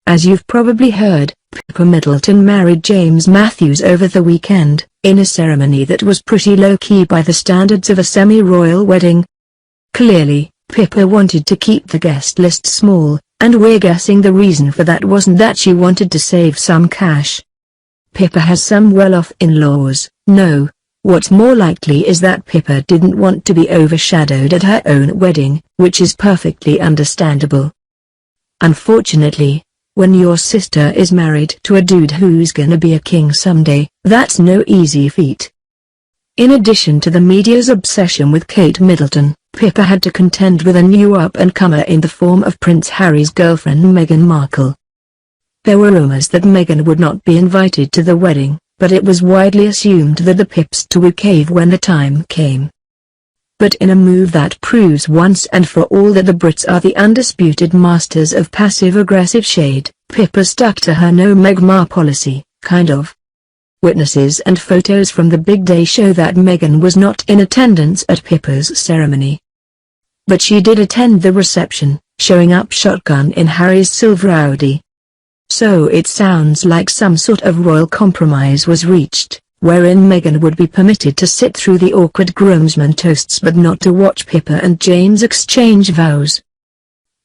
As you've probably heard, Pippa Middleton married James Matthews over the weekend, in a ceremony that was pretty low-key by the standards of a semi-royal wedding. Clearly, Pippa wanted to keep the guest list small, and we're guessing the reason for that wasn't that she wanted to save some cash. Pippa has some well-off in-laws. No, what's more likely is that Pippa didn't want to be overshadowed at her own wedding, which is perfectly understandable. Unfortunately, when your sister is married to a dude who's gonna be a king someday, that's no easy feat. In addition to the media's obsession with Kate Middleton, Pippa had to contend with a new up-and-comer in the form of Prince Harry's girlfriend Meghan Markle. There were rumors that Meghan would not be invited to the wedding, but it was widely assumed that the Pips would cave when the time came. But in a move that proves once and for all that the Brits are the undisputed masters of passive-aggressive shade, Pippa stuck to her no Meghan policy, kind of. Witnesses and photos from the big day show that Meghan was not in attendance at Pippa's ceremony. But she did attend the reception, showing up shotgun in Harry's silver Audi. So it sounds like some sort of royal compromise was reached, wherein Meghan would be permitted to sit through the awkward groomsmen toasts but not to watch Pippa and James exchange vows.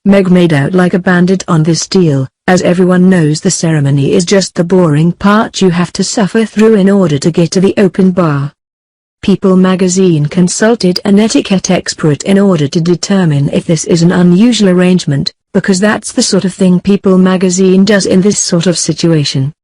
Meg made out like a bandit on this deal, as everyone knows the ceremony is just the boring part you have to suffer through in order to get to the open bar. People magazine consulted an etiquette expert in order to determine if this is an unusual arrangement, because that's the sort of thing People magazine does in this sort of situation.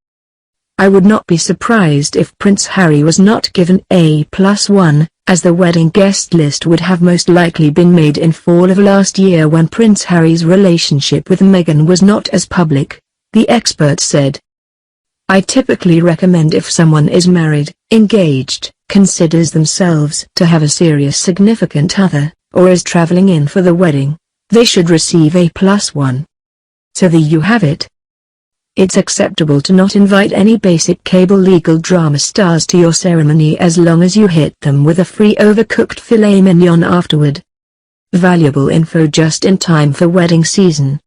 I would not be surprised if Prince Harry was not given A+1, as the wedding guest list would have most likely been made in fall of last year when Prince Harry's relationship with Meghan was not as public, the expert said. I typically recommend if someone is married, engaged, considers themselves to have a serious significant other, or is traveling in for the wedding, they should receive A+1. So there you have it. It's acceptable to not invite any basic cable legal drama stars to your ceremony as long as you hit them with a free overcooked filet mignon afterward. Valuable info just in time for wedding season.